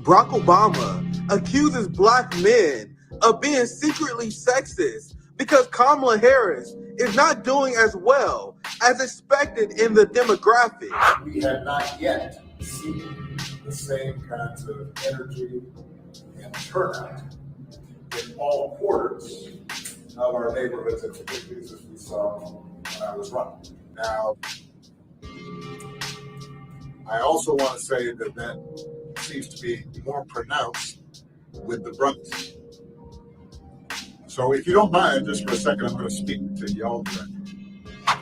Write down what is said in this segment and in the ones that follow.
Barack Obama accuses black men of being secretly sexist because Kamala Harris is not doing as well as expected in the demographic. We have not yet seen the same kinds of energy and turnout in all quarters of our neighborhoods and communities as we saw when I was running. Now, I also want to say that that seems to be more pronounced with the brothers. So if you don't mind, just for a second, I'm going to speak to y'all directly.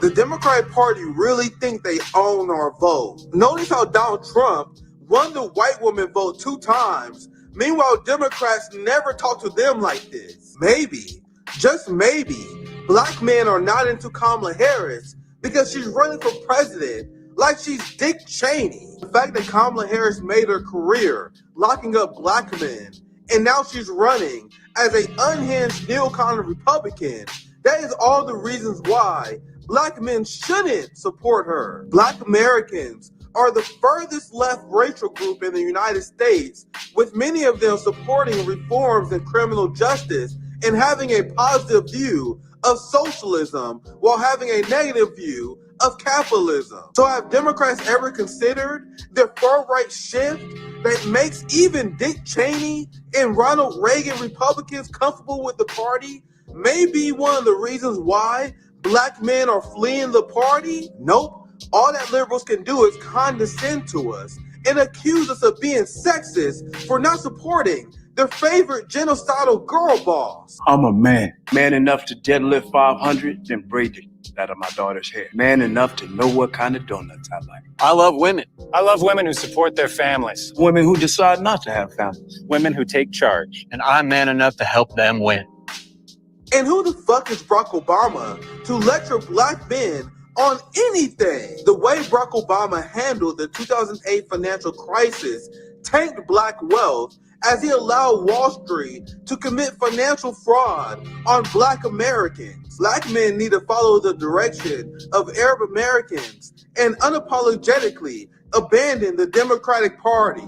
The Democratic Party really think they own our vote. Notice how Donald Trump won the white woman vote 2 times. Meanwhile, Democrats never talk to them like this. Maybe, just maybe, black men are not into Kamala Harris because she's running for president like she's Dick Cheney. The fact that Kamala Harris made her career locking up black men, and now she's running as an unhinged neocon Republican, that is all the reasons why black men shouldn't support her. Black Americans are the furthest left racial group in the United States, with many of them supporting reforms in criminal justice and having a positive view of socialism while having a negative view of capitalism. So have Democrats ever considered the far-right shift that makes even Dick Cheney and Ronald Reagan Republicans comfortable with the party may be one of the reasons why black men are fleeing the party? Nope. All that liberals can do is condescend to us and accuse us of being sexist for not supporting their favorite genocidal girl boss. I'm a man enough to deadlift 500, then braid it out of my daughter's hair. Man enough to know what kind of donuts I like. I love women. I love women who support their families. Women who decide not to have families. Women who take charge. And I'm man enough to help them win. And who the fuck is Barack Obama to lecture black men on anything? The way Barack Obama handled the 2008 financial crisis tanked black wealth as he allowed Wall Street to commit financial fraud on black Americans. Black men need to follow the direction of Arab Americans and unapologetically abandon the Democratic Party.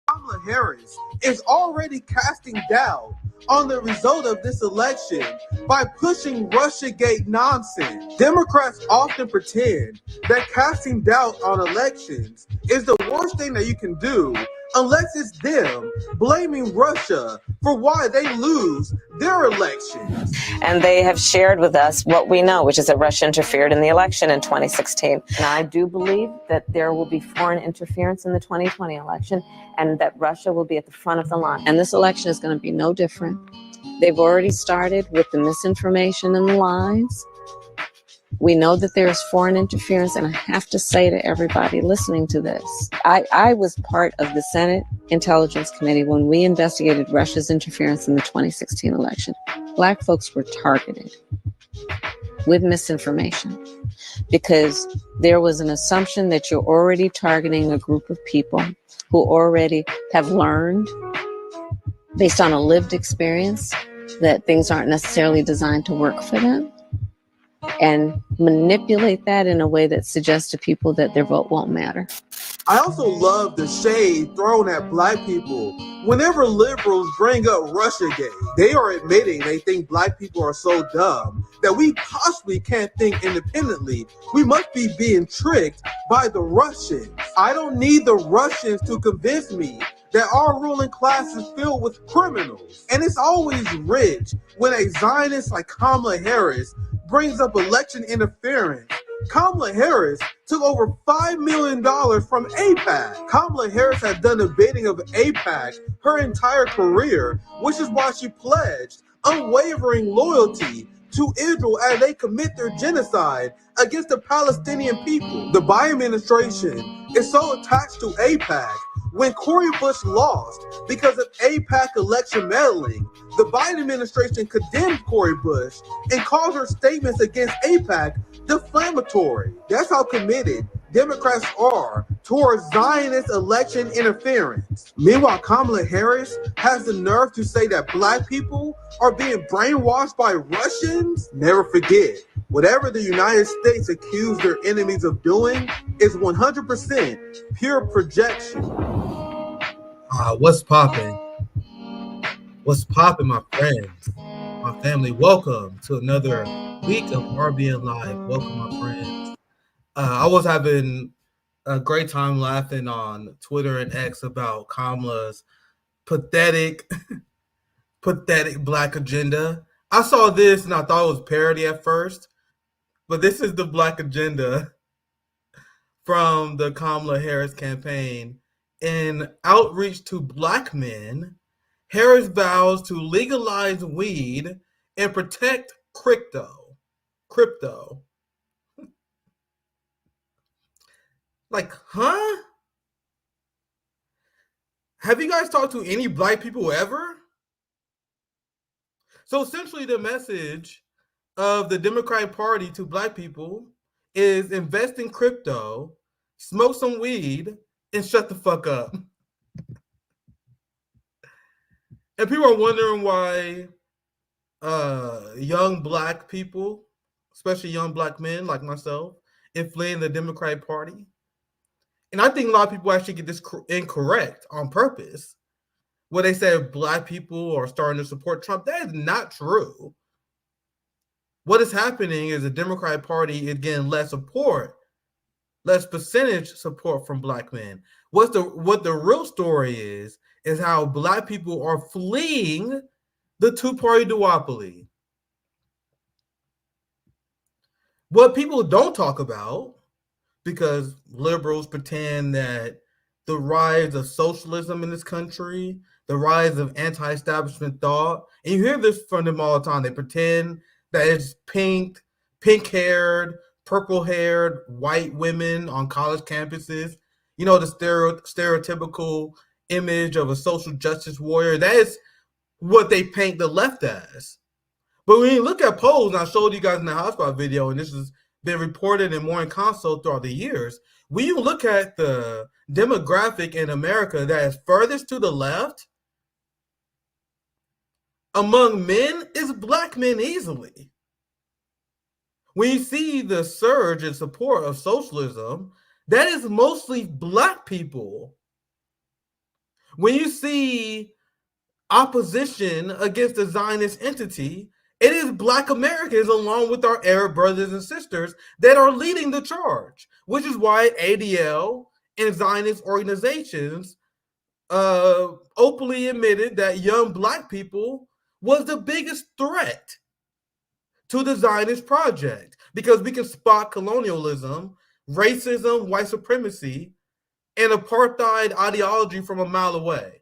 Kamala Harris is already casting doubt on the result of this election by pushing Russiagate nonsense. Democrats often pretend that casting doubt on elections is the worst thing that you can do unless it's them blaming Russia for why they lose their elections. And they have shared with us what we know, which is that Russia interfered in the election in 2016. And I do believe that there will be foreign interference in the 2020 election and that Russia will be at the front of the line. And this election is going to be no different. They've already started with the misinformation and the lies. We know that there is foreign interference, and I have to say to everybody listening to this, I was part of the Senate Intelligence Committee when we investigated Russia's interference in the 2016 election. Black folks were targeted with misinformation because there was an assumption that you're already targeting a group of people who already have learned, based on a lived experience, that things aren't necessarily designed to work for them, and manipulate that in a way that suggests to people that their vote won't matter. I also love the shade thrown at black people whenever liberals bring up Russiagate. They are admitting they think black people are so dumb that we possibly can't think independently. We must be being tricked by the Russians. I don't need the Russians to convince me that our ruling class is filled with criminals. And it's always rich when a Zionist like Kamala Harris brings up election interference. Kamala Harris took over $5 million from AIPAC. Kamala Harris has done the bidding of AIPAC her entire career, which is why she pledged unwavering loyalty to Israel as they commit their genocide against the Palestinian people. The Biden administration is so attached to AIPAC. When Cori Bush lost because of AIPAC election meddling, the Biden administration condemned Cori Bush and called her statements against AIPAC defamatory. That's how committed Democrats are towards Zionist election interference. Meanwhile, Kamala Harris has the nerve to say that black people are being brainwashed by Russians. Never forget, Whatever the United States accused their enemies of doing is 100% pure projection. What's popping? What's popping, my friends? My family, welcome to another week of RBN Live. Welcome, my friends. I was having a great time laughing on Twitter and X about Kamala's pathetic black agenda. I saw this and I thought it was parody at first, but this is the black agenda from the Kamala Harris campaign. In outreach to black men, Harris vows to legalize weed and protect crypto. Like, huh? Have you guys talked to any black people ever? So essentially the message of the Democratic Party to black people is invest in crypto, smoke some weed, and shut the fuck up. And people are wondering why young black people, especially young black men like myself, inflame the Democratic Party. And I think a lot of people actually get this incorrect on purpose. Where they say black people are starting to support Trump. That is not true. What is happening is the Democratic Party is getting less support, less percentage support from black men. What the real story is how black people are fleeing the two-party duopoly. What people don't talk about, because liberals pretend that the rise of socialism in this country, the rise of anti-establishment thought, and you hear this from them all the time. They pretend that it's pink-haired, purple-haired white women on college campuses. You know, the stereotypical image of a social justice warrior. That is what they paint the left as. But when you look at polls, and I showed you guys in the hotspot video, and this has been reported in Morning Consult throughout the years, when you look at the demographic in America that is furthest to the left, among men is black men easily. When you see the surge in support of socialism, that is mostly black people. When you see opposition against the Zionist entity, it is black Americans along with our Arab brothers and sisters that are leading the charge, which is why ADL and Zionist organizations openly admitted that young black people was the biggest threat to the Zionist project, because we can spot colonialism, racism, white supremacy, and apartheid ideology from a mile away.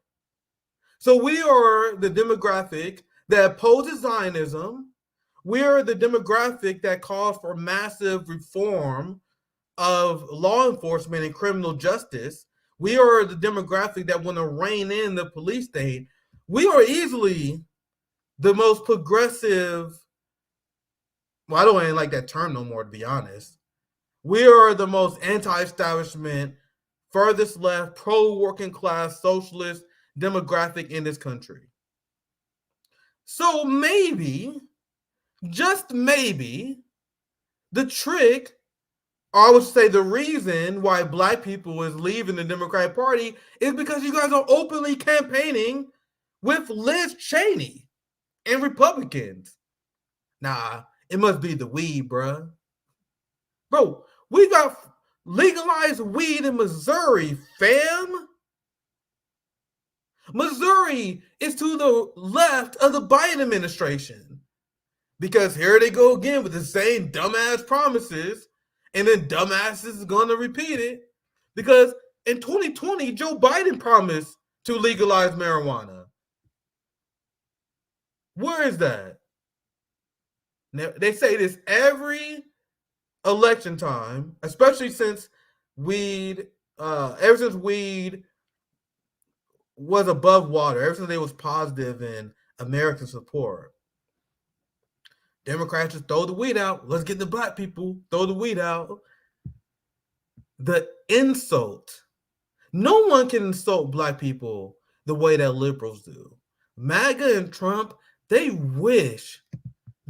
So we are the demographic that opposes Zionism. We are the demographic that calls for massive reform of law enforcement and criminal justice. We are the demographic that want to rein in the police state. We are easily the most progressive. Well, I don't even like that term no more, to be honest. We are the most anti-establishment, furthest left, pro-working class, socialist demographic in this country. So maybe, just maybe, the trick, or I would say the reason why black people is leaving the Democratic Party is because you guys are openly campaigning with Liz Cheney and Republicans. Nah, it must be the weed, bruh. Bro, we got legalized weed in Missouri, fam. Missouri is to the left of the Biden administration, because here they go again with the same dumbass promises, and then dumbasses is going to repeat it, because in 2020, Joe Biden promised to legalize marijuana. Where is that? Now, they say this every election time, especially since weed, ever since weed was above water, ever since they was positive in American support. Democrats just throw the weed out. Let's get the black people, throw the weed out. The insult. No one can insult black people the way that liberals do. MAGA and Trump, they wish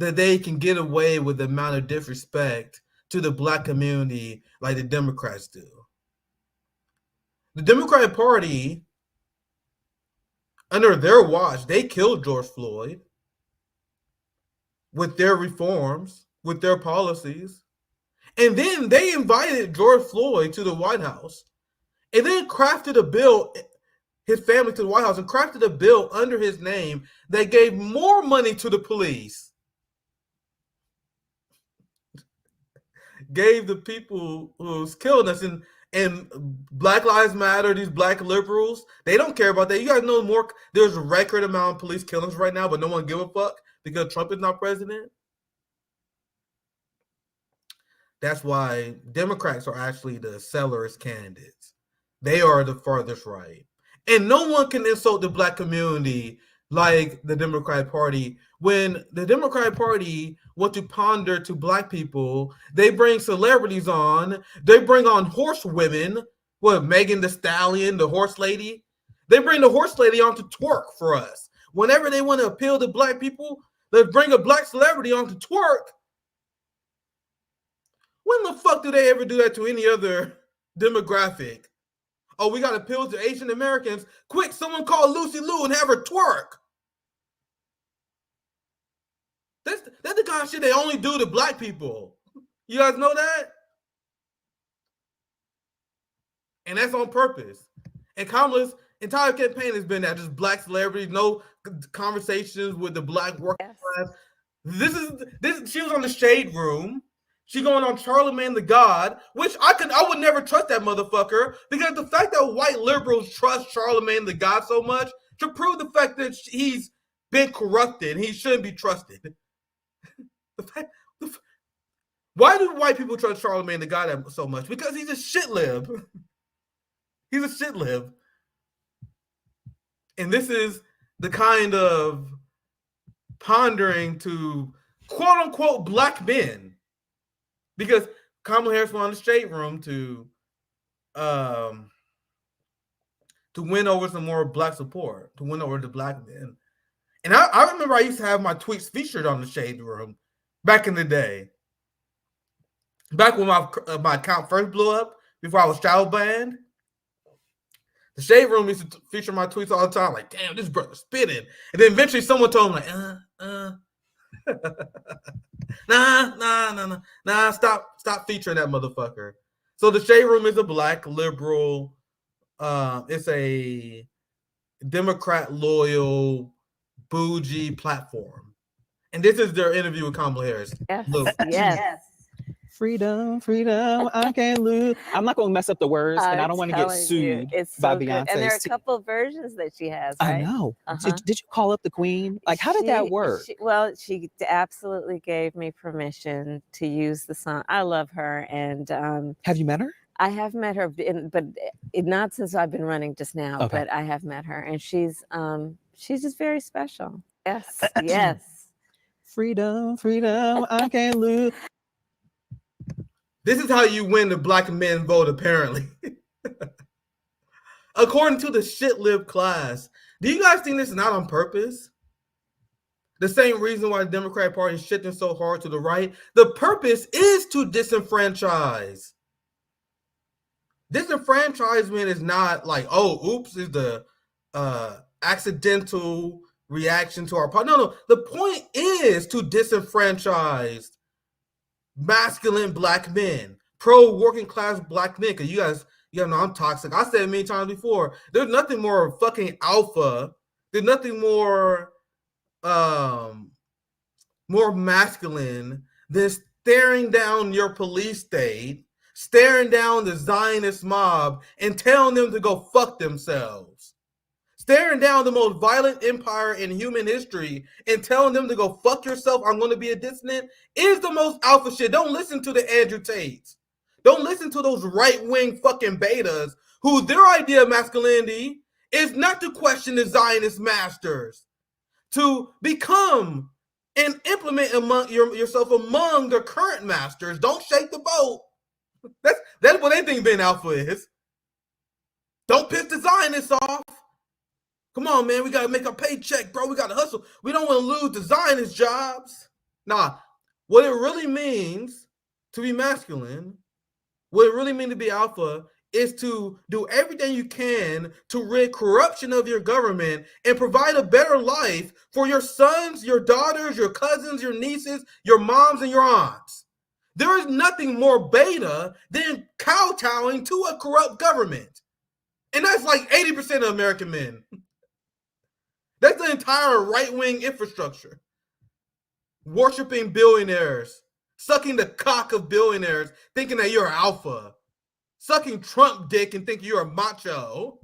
that they can get away with the amount of disrespect to the black community like the Democrats do. The Democratic Party, under their watch, they killed George Floyd with their reforms, with their policies. And then they invited George Floyd to the White House and then crafted a bill, his family to the White House, and crafted a bill under his name that gave more money to the police, gave the people who's killing us. And Black Lives Matter, these black liberals, they don't care about that. You guys know more. There's a record amount of police killings right now, but no one give a fuck because Trump is not president. That's why Democrats are actually the seller's candidates. They are the farthest right. And no one can insult the black community like the Democratic Party. When the Democratic Party want to pander to black people, they bring celebrities on. They bring on horse women. What, Megan Thee Stallion, the horse lady? They bring the horse lady on to twerk for us. Whenever they want to appeal to black people, they bring a black celebrity on to twerk. When the fuck do they ever do that to any other demographic? Oh, we got to appeal to Asian Americans. Quick, someone call Lucy Liu and have her twerk. That's the kind of shit they only do to black people. You guys know that? And that's on purpose. And Kamala's entire campaign has been that, just black celebrities, no conversations with the black working class. This. She was on the Shade Room. She going on Charlemagne the God, which I would never trust that motherfucker, because the fact that white liberals trust Charlemagne the God so much to prove the fact that he's been corrupted, he shouldn't be trusted. Why do white people trust Charlemagne the God so much? Because he's a shit lib. He's a shit lib. And this is the kind of pondering to quote unquote black men. Because Kamala Harris went on the Shade Room to win over some more black support, to win over the black men. And I remember I used to have my tweets featured on the Shade Room back in the day. Back when my account first blew up, before I was shadow banned. The Shade Room used to feature my tweets all the time, like, damn, this brother's spitting. And then eventually someone told me, like, nah, stop featuring that motherfucker. So the Shade Room is a black liberal, it's a Democrat loyal bougie platform. And this is their interview with Kamala Harris. Yes. Look. Yes. Freedom, I can't lose. I'm not going to mess up the words, and I don't want to get sued by Beyonce. And there are a couple of versions that she has, right? I know. Did you call up the queen? Like, how did that work? She absolutely gave me permission to use the song. I love her. And have you met her? I have met her, but not since I've been running just now, okay. But I have met her. And she's just very special. Yes, yes. Freedom, I can't lose. This is how you win the black men vote, apparently. According to the shit lib class. Do you guys think this is not on purpose? The same reason why the Democratic Party is shifting so hard to the right. The purpose is to disenfranchise. Disenfranchisement is not like, oh, oops, is the accidental reaction to our party. No. The point is to disenfranchise masculine black men, pro working class black men. Because you guys know I'm toxic. I said it many times before. There's nothing more fucking alpha. There's nothing more masculine than staring down your police state, staring down the Zionist mob, and telling them to go fuck themselves. Staring down the most violent empire in human history and telling them to go fuck yourself, I'm going to be a dissident, is the most alpha shit. Don't listen to the Andrew Tates. Don't listen to those right-wing fucking betas who their idea of masculinity is not to question the Zionist masters, to become and implement yourself among the current masters. Don't shake the boat. That's what they think being alpha is. Don't piss the Zionists off. Come on, man. We got to make our paycheck, bro. We got to hustle. We don't want to lose the Zionist jobs. Nah, what it really means to be masculine, what it really means to be alpha, is to do everything you can to rid corruption of your government and provide a better life for your sons, your daughters, your cousins, your nieces, your moms, and your aunts. There is nothing more beta than kowtowing to a corrupt government. And that's like 80% of American men. That's the entire right-wing infrastructure. Worshipping billionaires, sucking the cock of billionaires, thinking that you're alpha. Sucking Trump dick and thinking you're a macho.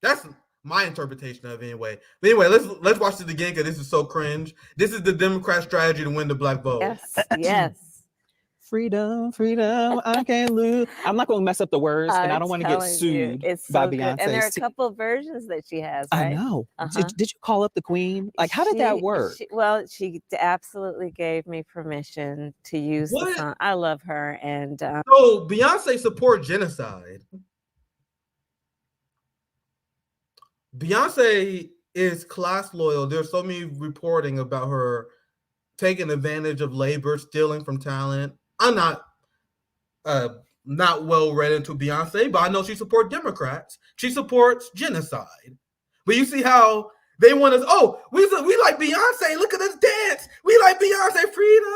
That's my interpretation of it anyway. But anyway, let's watch this again because this is so cringe. This is the Democrat strategy to win the black vote. Yes. Freedom, I can't lose. I'm not going to mess up the words, and I don't want to get sued by Beyonce. And there are a couple of versions that she has, right? I know. Did you call up the queen? Like, how did that work? She absolutely gave me permission to use the song. I love her. And so Beyonce supports genocide. Beyonce is class loyal. There's so many reporting about her taking advantage of labor, stealing from talent. I'm not well read into Beyonce, but I know she supports Democrats. She supports genocide. But you see how they want us, we like Beyonce. Look at us dance. We like Beyonce. Freedom.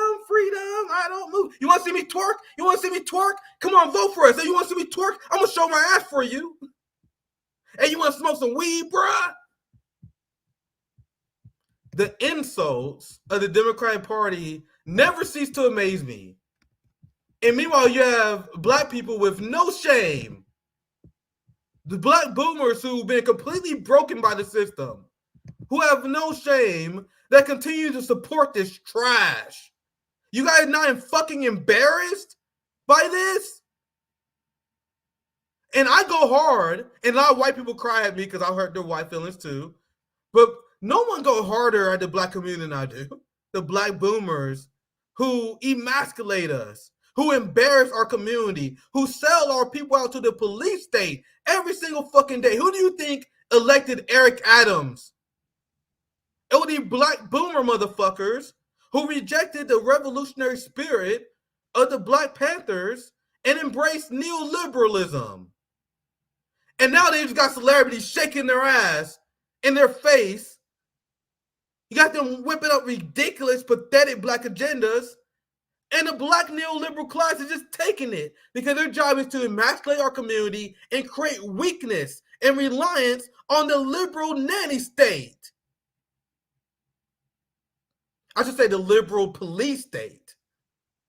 I don't move. You want to see me twerk? Come on, vote for us. So you want to see me twerk? I'm going to show my ass for you. Hey, you want to smoke some weed, bruh? The insults of the Democratic Party never cease to amaze me. And meanwhile, you have black people with no shame. The black boomers who've been completely broken by the system, who have no shame, that continue to support this trash. You guys not fucking embarrassed by this? And I go hard, and a lot of white people cry at me because I hurt their white feelings too. But no one go harder at the black community than I do. The black boomers who emasculate us, who embarrass our community, who sell our people out to the police state every single fucking day. Who do you think elected Eric Adams? It was the black boomer motherfuckers who rejected the revolutionary spirit of the Black Panthers and embraced neoliberalism. And now they just got celebrities shaking their ass in their face. You got them whipping up ridiculous, pathetic black agendas. And the black neoliberal class is just taking it because their job is to emasculate our community and create weakness and reliance on the liberal nanny state. I should say the liberal police state,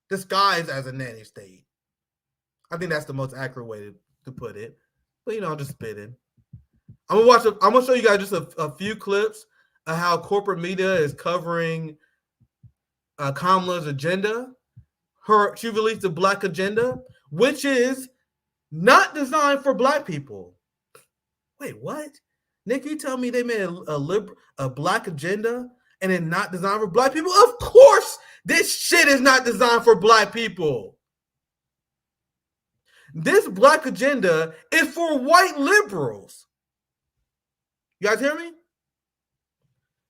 disguised as a nanny state. I think that's the most accurate way to put it. But, I'm just spitting. I'm gonna show you guys just a few clips of how corporate media is covering Kamala's agenda. She released a black agenda, which is not designed for black people. Wait, what? Nick, you tell me they made a black agenda and it's not designed for black people? Of course, this shit is not designed for black people. This black agenda is for white liberals. You guys hear me?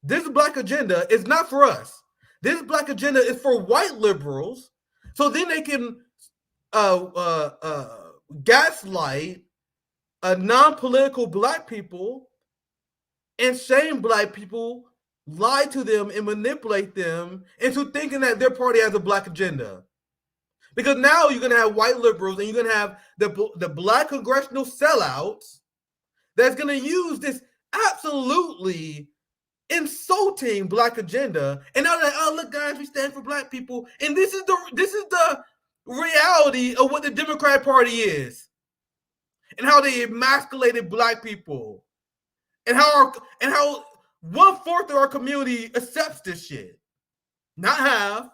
This black agenda is not for us. This black agenda is for white liberals, so then they can gaslight non-political black people and shame black people, lie to them and manipulate them into thinking that their party has a black agenda. Because now you're going to have white liberals and you're going to have the black congressional sellouts that's going to use this absolutely insulting black agenda. And now they're like, oh, look, guys, we stand for black people. And this is the reality of what the Democratic Party is. And how they emasculated black people. And how 1/4 of our community accepts this shit. Not half,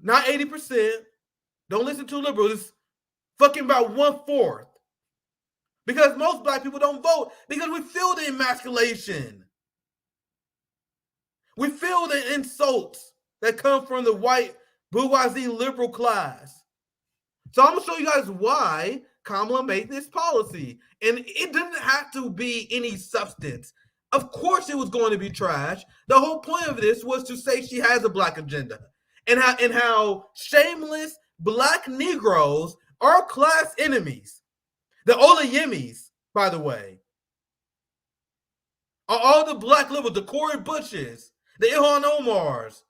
not 80%. Don't listen to liberals. It's fucking about 1/4. Because most black people don't vote because we feel the emasculation. We feel the insults that come from the white bourgeoisie liberal class. So I'm going to show you guys why Kamala made this policy. And it didn't have to be any substance. Of course it was going to be trash. The whole point of this was to say she has a black agenda. And how shameless black Negroes are class enemies. The Olayemis, by the way. Are all the black liberals, the Cory Bushes, the Ilhan Omars,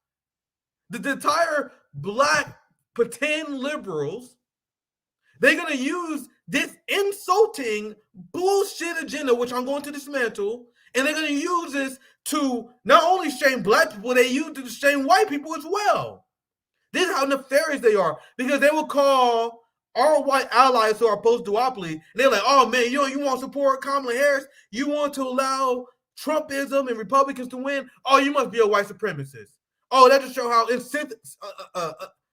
the entire black pretend liberals, they're going to use this insulting bullshit agenda, which I'm going to dismantle, and they're going to use this to not only shame black people, they use it to shame white people as well. This is how nefarious they are, because they will call our white allies who are post-duopoly, and they're like, oh man, you want to support Kamala Harris? You want to allow Trumpism and Republicans to win? Oh, you must be a white supremacist. Oh, that just shows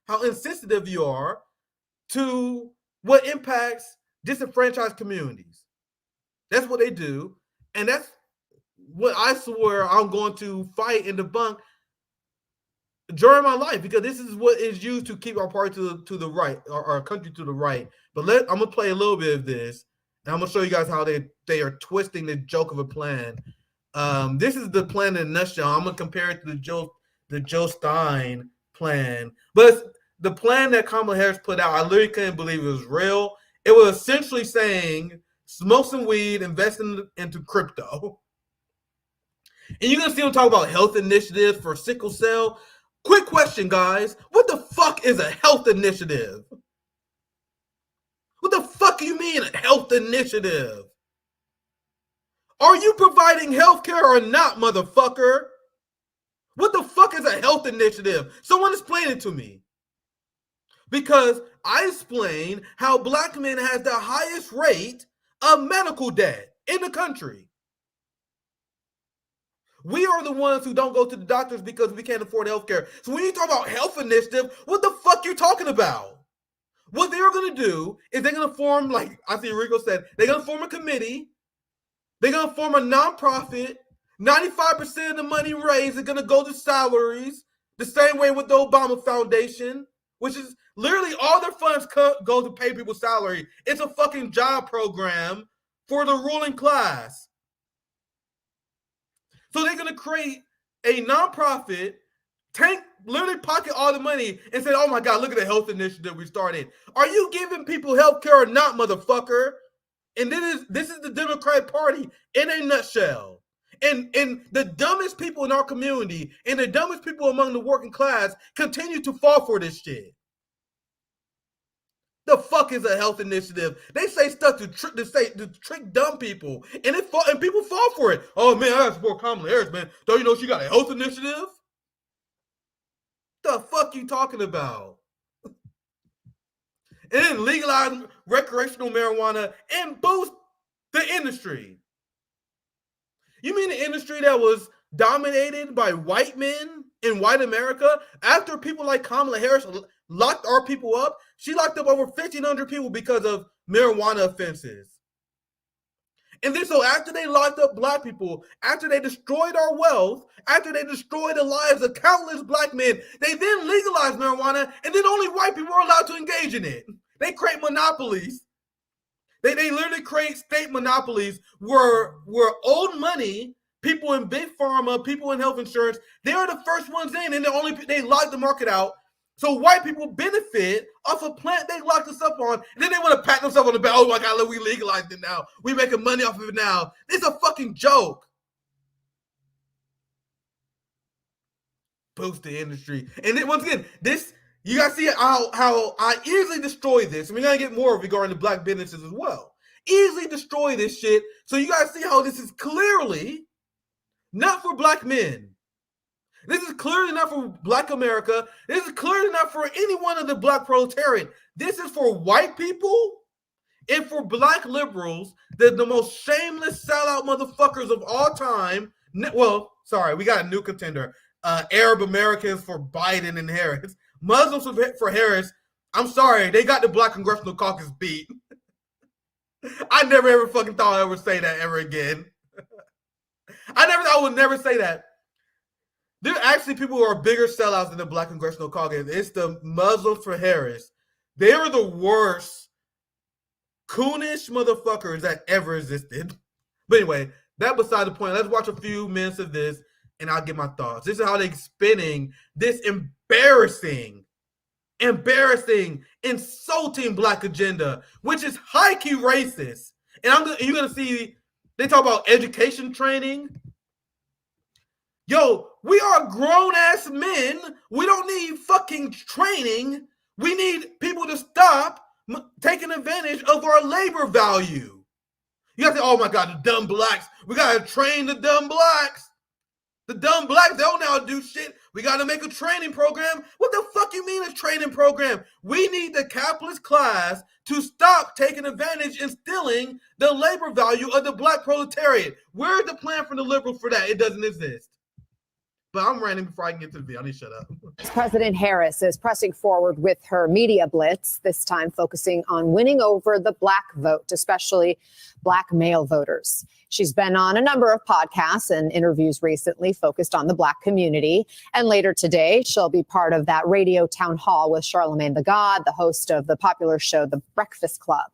how insensitive you are to what impacts disenfranchised communities. That's what they do, and that's what I swear I'm going to fight and debunk during my life, because this is what is used to keep our party to the right, our country to the right. But I'm gonna play a little bit of this, and I'm gonna show you guys how they are twisting the joke of a plan. This is the plan in a nutshell. I'm gonna compare it to the Joe Stein plan, but the plan that Kamala Harris put out, I literally couldn't believe it was real. It was essentially saying, smoke some weed, invest into crypto. And you're going to see them talk about health initiatives for sickle cell. Quick question, guys. What the fuck is a health initiative? What the fuck do you mean a health initiative? Are you providing health care or not, motherfucker? What the fuck is a health initiative? Someone explain it to me. Because I explain how black men has the highest rate of medical debt in the country. We are the ones who don't go to the doctors because we can't afford health care. So when you talk about health initiative, what the fuck you talking about? What they're going to do is they're going to form, like I see Rico said, they're going to form a committee. They're going to form a nonprofit. 95% of the money raised is going to go to salaries, the same way with the Obama Foundation, which is literally all their funds go to pay people's salary. It's a fucking job program for the ruling class. So they're going to create a nonprofit, literally pocket all the money and say, oh my God, look at the health initiative we started. Are you giving people health care or not, motherfucker? And this is the Democratic Party in a nutshell. And the dumbest people in our community and the dumbest people among the working class continue to fall for this shit. The fuck is a health initiative? They say stuff to trick dumb people, and people fall for it. Oh man, I gotta support Kamala Harris, man. Don't you know she got a health initiative? The fuck you talking about? And then legalize recreational marijuana and boost the industry. You mean the industry that was dominated by white men in white America? After people like Kamala Harris locked our people up, she locked up over 1,500 people because of marijuana offenses. And then so after they locked up black people, after they destroyed our wealth, after they destroyed the lives of countless black men, they then legalized marijuana, and then only white people are allowed to engage in it. They create monopolies. They literally create state monopolies where old money, people in big pharma, people in health insurance, they are the first ones in, and they lock the market out. So white people benefit off a plant they locked us up on, and then they want to pat themselves on the back. Oh my God, look, we legalized it now. We making money off of it now. It's a fucking joke. Boost the industry. And then once again, this, you guys see how I easily destroy this. And we're going to get more regarding the black businesses as well. Easily destroy this shit. So you guys see how this is clearly not for black men. This is clearly not for black America. This is clearly not for any one of the black proletariat. This is for white people and for black liberals, the most shameless sellout motherfuckers of all time. Well, sorry, we got a new contender. Arab Americans for Biden and Harris. Muslims for Harris. I'm sorry, they got the Black Congressional Caucus beat. I never ever fucking thought I would say that ever again. I would never say that. There are actually people who are bigger sellouts than the Black Congressional Caucus. It's the Muslims for Harris. They are the worst coonish motherfuckers that ever existed. But anyway, that beside the point. Let's watch a few minutes of this, and I'll get my thoughts. This is how they're spinning this embarrassing, insulting Black agenda, which is high-key racist. And you're going to see, they talk about education training. Yo, we are grown-ass men. We don't need fucking training. We need people to stop taking advantage of our labor value. You have to say, oh my God, the dumb Blacks. We got to train the dumb Blacks. The dumb Blacks, they don't know how to do shit. We got to make a training program. What the fuck you mean a training program? We need the capitalist class to stop taking advantage and stealing the labor value of the Black proletariat. Where's the plan from the liberals for that? It doesn't exist. But I'm ranting before I can get to the video. I need to shut up. President Harris is pressing forward with her media blitz, this time focusing on winning over the Black vote, especially Black male voters. She's been on a number of podcasts and interviews recently focused on the Black community. And later today, she'll be part of that radio town hall with Charlemagne the God, the host of the popular show, The Breakfast Club.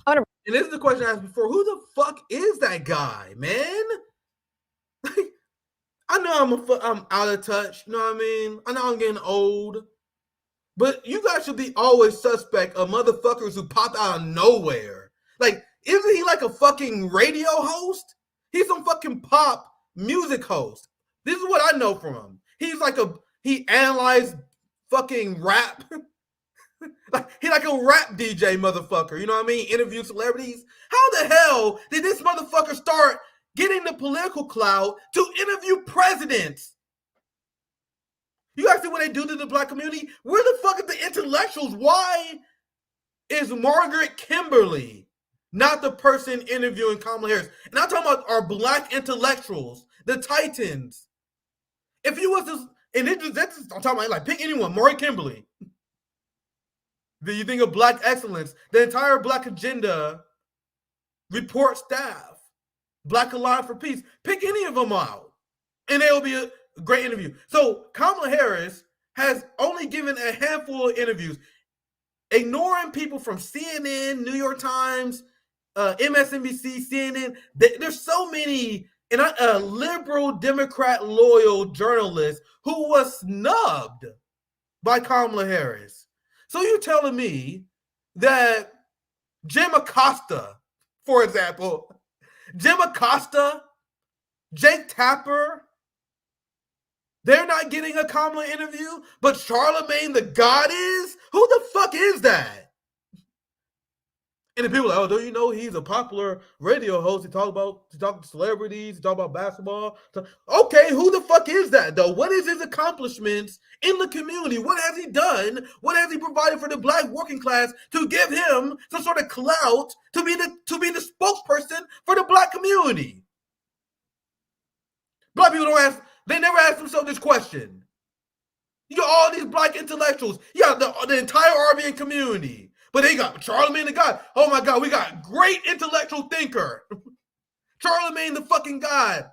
And this is the question I asked before. Who the fuck is that guy, man? I know I'm out of touch, you know what I mean? I know I'm getting old. But you guys should be always suspect of motherfuckers who pop out of nowhere. Like, isn't he like a fucking radio host? He's some fucking pop music host. This is what I know from him. He analyzed fucking rap. He like a rap DJ motherfucker, you know what I mean? Interview celebrities. How the hell did this motherfucker start getting the political clout to interview presidents? You guys see what they do to the Black community? Where the fuck are the intellectuals? Why is Margaret Kimberly not the person interviewing Kamala Harris? And I'm talking about our Black intellectuals, the titans. If you was this, and I'm talking about like pick anyone, Margaret Kimberly. Do you think of Black excellence? The entire Black agenda report staff. Black Alliance for Peace. Pick any of them out, and it'll be a great interview. So Kamala Harris has only given a handful of interviews, ignoring people from CNN, New York Times, MSNBC, CNN. There's so many, and liberal, Democrat, loyal journalists who was snubbed by Kamala Harris. So you're telling me that Jim Acosta, for example, Jim Acosta, Jake Tapper, they're not getting a Kamala interview, but Charlemagne the God is? Who the fuck is that? And the people are like, oh, don't you know he's a popular radio host? He talks to celebrities, he talks about basketball. Okay, who the fuck is that though? What is his accomplishments in the community? What has he done? What has he provided for the Black working class to give him some sort of clout to be the spokesperson for the Black community? Black people they never ask themselves this question. You got all these Black intellectuals. You got the entire RBN community. But they got Charlemagne the God. Oh my God, we got great intellectual thinker. Charlemagne the fucking God.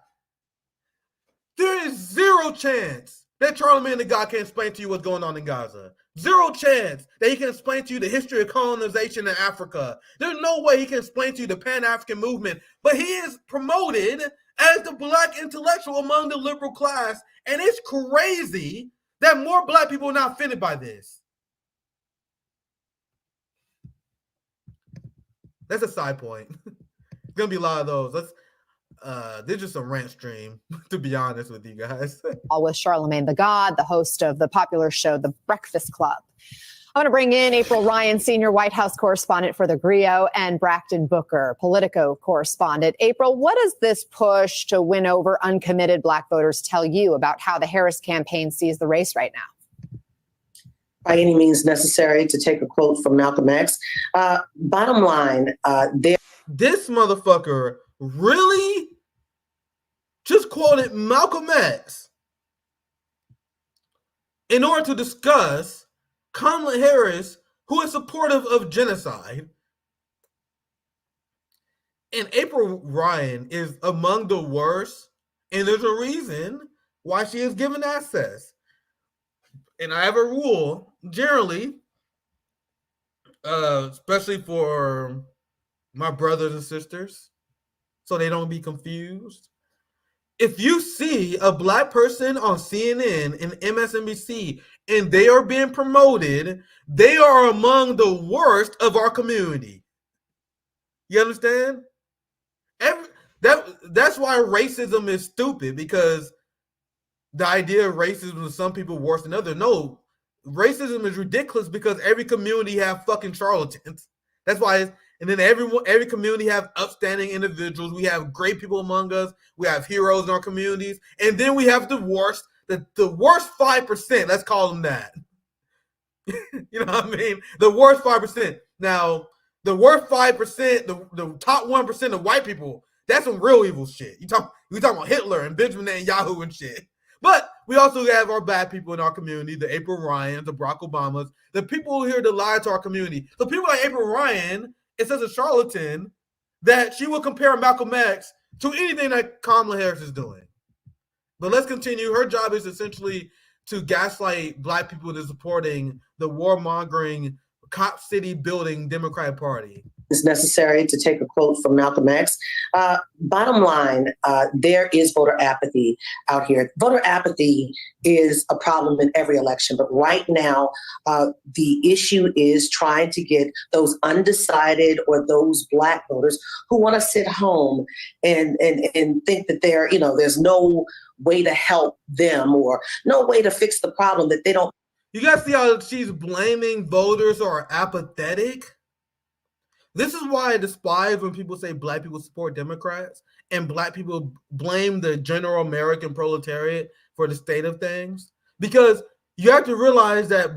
There is zero chance that Charlemagne the God can explain to you what's going on in Gaza. Zero chance that he can explain to you the history of colonization in Africa. There's no way he can explain to you the Pan-African movement. But he is promoted as the Black intellectual among the liberal class. And it's crazy that more Black people are not offended by this. That's a side point. It's gonna be a lot of those. There's just a rant stream, to be honest with you guys. All with Charlemagne the God, the host of the popular show, The Breakfast Club. I want to bring in April Ryan, senior White House correspondent for The Grio, and Braxton Booker, Politico correspondent. April, what does this push to win over uncommitted Black voters tell you about how the Harris campaign sees the race right now? By any means necessary, to take a quote from Malcolm X. Bottom line, this motherfucker really just quoted Malcolm X in order to discuss Kamala Harris, who is supportive of genocide. And April Ryan is among the worst, and there's a reason why she is given access. And I have a rule, generally, especially for my brothers and sisters, so they don't be confused. If you see a black person on CNN and MSNBC and they are being promoted, they are among the worst of our community. You understand? That's why racism is stupid, because the idea of racism is some people worse than others. No, racism is ridiculous because every community have fucking charlatans. That's why and then every community have upstanding individuals. We have great people among us. We have heroes in our communities. And then we have the worst 5%. Let's call them that. You know what I mean? The worst 5%. Now, the worst 5%, the top 1% of white people, that's some real evil shit. We talking about Hitler and Benjamin Netanyahu and shit. But we also have our bad people in our community, the April Ryans, the Barack Obamas, the people here that lie to our community. So people like April Ryan is such a charlatan that she will compare Malcolm X to anything that Kamala Harris is doing. But let's continue. Her job is essentially to gaslight black people into supporting the warmongering, cop city building Democratic Party. It's necessary to take a quote from Malcolm X. Bottom line, there is voter apathy out here. Voter apathy is a problem in every election, but right now, the issue is trying to get those undecided or those black voters who want to sit home and think that there's no way to help them or no way to fix the problem, that they don't. You guys see how she's blaming voters who are apathetic? This is why I despise when people say black people support Democrats and black people blame the general American proletariat for the state of things. Because you have to realize that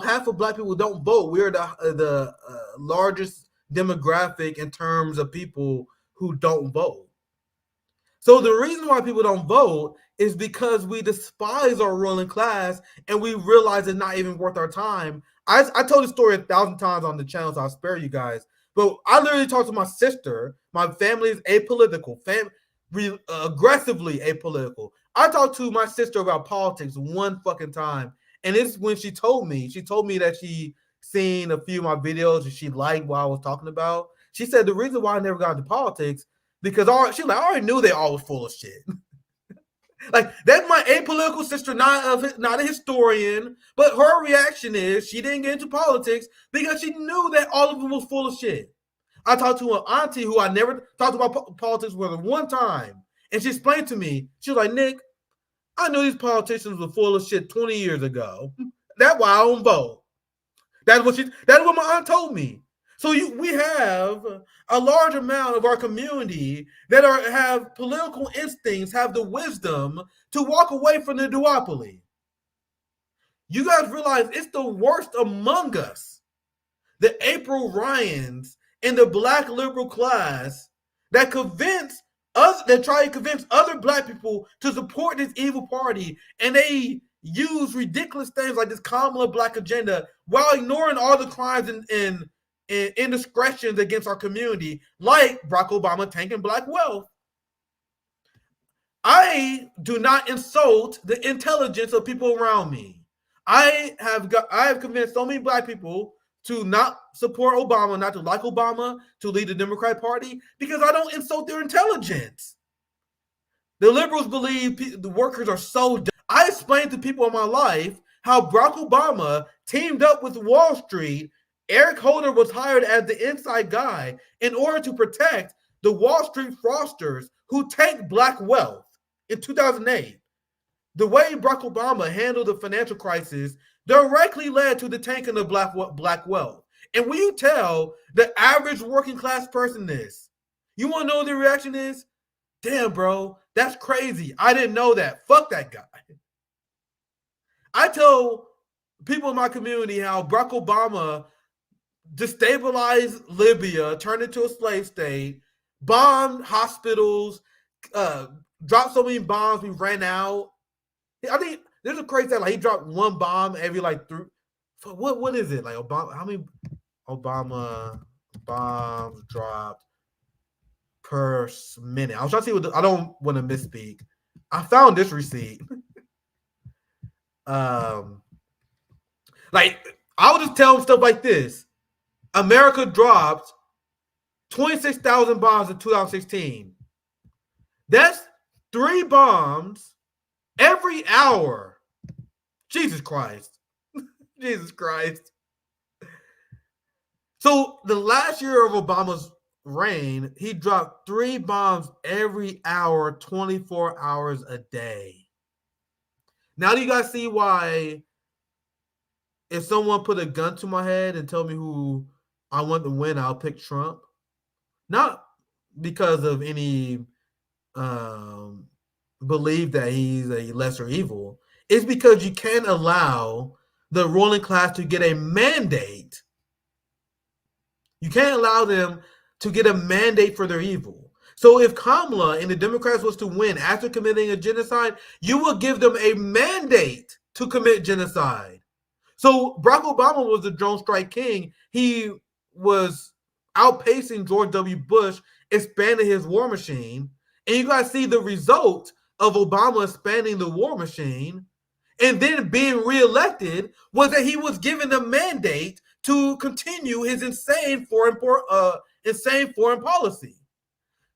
half of black people don't vote. We're the largest demographic in terms of people who don't vote. So the reason why people don't vote is because we despise our ruling class and we realize it's not even worth our time. I told the story 1,000 times on the channel, so I'll spare you guys. But I literally talked to my sister. My family is apolitical, aggressively apolitical. I talked to my sister about politics one fucking time. And it's when she told me that she seen a few of my videos and she liked what I was talking about. She said the reason why I never got into politics because I already knew they all was full of shit. Like, that's my apolitical sister, not a historian, but her reaction is she didn't get into politics because she knew that all of them was full of shit. I talked to an auntie who I never talked about politics with her one time, and she explained to me, she was like, Nick, I knew these politicians were full of shit 20 years ago. That's why I don't vote. That's what my aunt told me. So we have a large amount of our community that have political instincts, have the wisdom to walk away from the duopoly. You guys realize it's the worst among us, the April Ryans and the black liberal class that try to convince other black people to support this evil party, and they use ridiculous things like this Kamala black agenda while ignoring all the crimes and indiscretions against our community, like Barack Obama tanking black wealth. I do not insult the intelligence of people around me. I have convinced so many black people to not support Obama, not to like Obama, to lead the Democratic Party, because I don't insult their intelligence. The liberals believe the workers are so dumb. I explained to people in my life how Barack Obama teamed up with Wall Street. Eric Holder was hired as the inside guy in order to protect the Wall Street fraudsters who tanked black wealth in 2008. The way Barack Obama handled the financial crisis directly led to the tanking of black wealth. And when you tell the average working class person this, you want to know what their reaction is? Damn, bro, that's crazy. I didn't know that. Fuck that guy. I tell people in my community how Barack Obama destabilized Libya, turned it to a slave state, bombed hospitals, dropped so many bombs we ran out. I think there's a crazy thing, like he dropped one bomb every what is it? Like Obama, how many Obama bombs dropped per minute? I was trying to see I don't want to misspeak. I found this receipt. Like I would just tell him stuff like this. America dropped 26,000 bombs in 2016. That's 3 bombs every hour. Jesus Christ. Jesus Christ. So the last year of Obama's reign, he dropped 3 bombs every hour, 24 hours a day. Now do you guys see why if someone put a gun to my head and tell me who I want to win, I'll pick Trump? Not because of any believe that he's a lesser evil. It's because you can't allow the ruling class to get a mandate. You can't allow them to get a mandate for their evil. So if Kamala and the Democrats was to win after committing a genocide, you will give them a mandate to commit genocide. So Barack Obama was the drone strike king. He was outpacing George W. Bush, expanding his war machine. And you guys see the result of Obama expanding the war machine and then being reelected was that he was given a mandate to continue his insane foreign policy.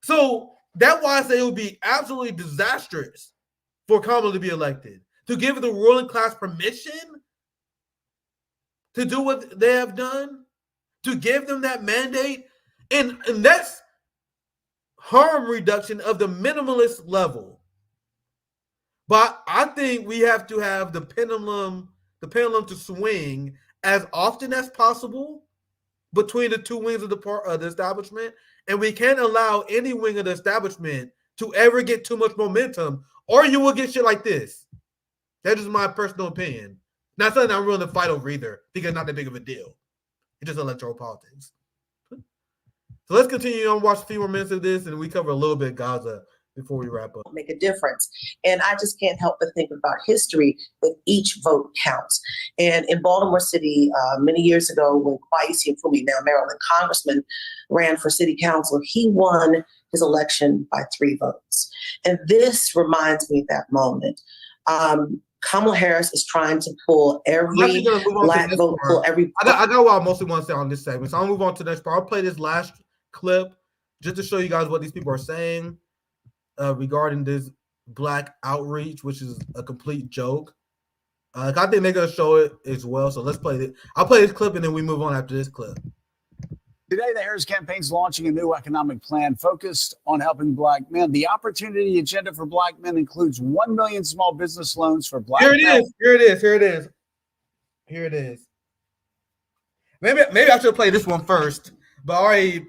So that's why I say it would be absolutely disastrous for Kamala to be elected, to give the ruling class permission to do what they have done, to give them that mandate. And that's harm reduction of the minimalist level. But I think we have to have the pendulum to swing as often as possible between the two wings of the establishment, and we can't allow any wing of the establishment to ever get too much momentum, or you will get shit like this. That is my personal opinion. Not something I'm willing to fight over either, because it's not that big of a deal. It's just electoral politics. So let's continue on, watch a few more minutes of this, and we cover a little bit of Gaza before we wrap up. Make a difference. And I just can't help but think about history that each vote counts. And in Baltimore City, many years ago, when Kwesi Afumi, now Maryland congressman, ran for city council, he won his election by 3 votes. And this reminds me of that moment. Kamala Harris is trying to pull every black vote, pull every. I know what I mostly want to say on this segment, so I'll move on to the next part. I'll play this last clip just to show you guys what these people are saying regarding this black outreach, which is a complete joke. I think they're going to show it as well, so let's play it. I'll play this clip, and then we move on after this clip. Today, the Harris campaign is launching a new economic plan focused on helping black men. The opportunity agenda for black men includes 1 million small business loans for black men. Here it is. Maybe I should play this one first, but I already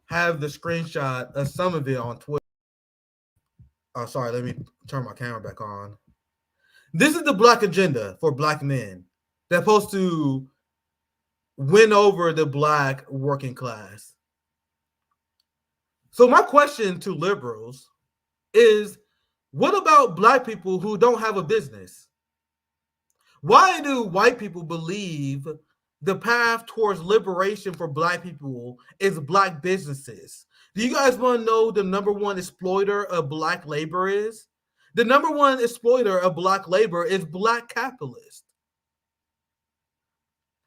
have the screenshot of some of it on Twitter. Oh, sorry, let me turn my camera back on. This is the black agenda for black men. They're supposed to win over the black working class. So my question to liberals is, what about black people who don't have a business? Why do white people believe the path towards liberation for black people is black businesses? Do you guys want to know the number one exploiter of black labor is? The number one exploiter of black labor is black capitalists.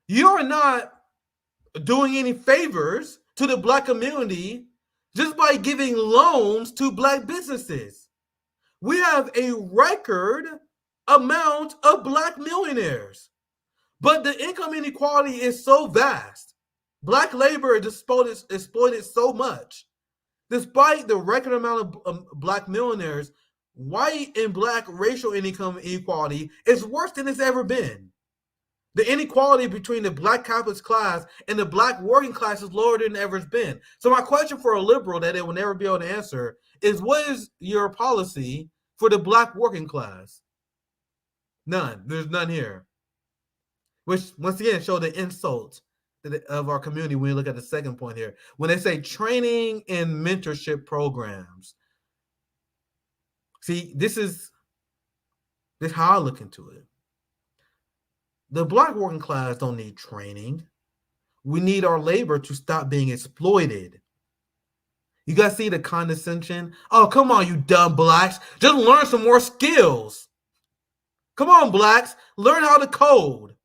You are not doing any favors to the black community just by giving loans to black businesses. We have a record amount of black millionaires, but the income inequality is so vast. Black labor is exploited so much. Despite the record amount of black millionaires, white and black racial income inequality is worse than it's ever been. The inequality between the black capitalist class and the black working class is lower than it ever has been. So my question for a liberal that they will never be able to answer is, what is your policy for the black working class? None. There's none here. Which, once again, show the insult of our community when you look at the second point here. When they say training and mentorship programs. See, this is how I look into it. The black working class don't need training. We need our labor to stop being exploited. You guys see the condescension? Oh, come on, you dumb blacks. Just learn some more skills. Come on, blacks. Learn how to code.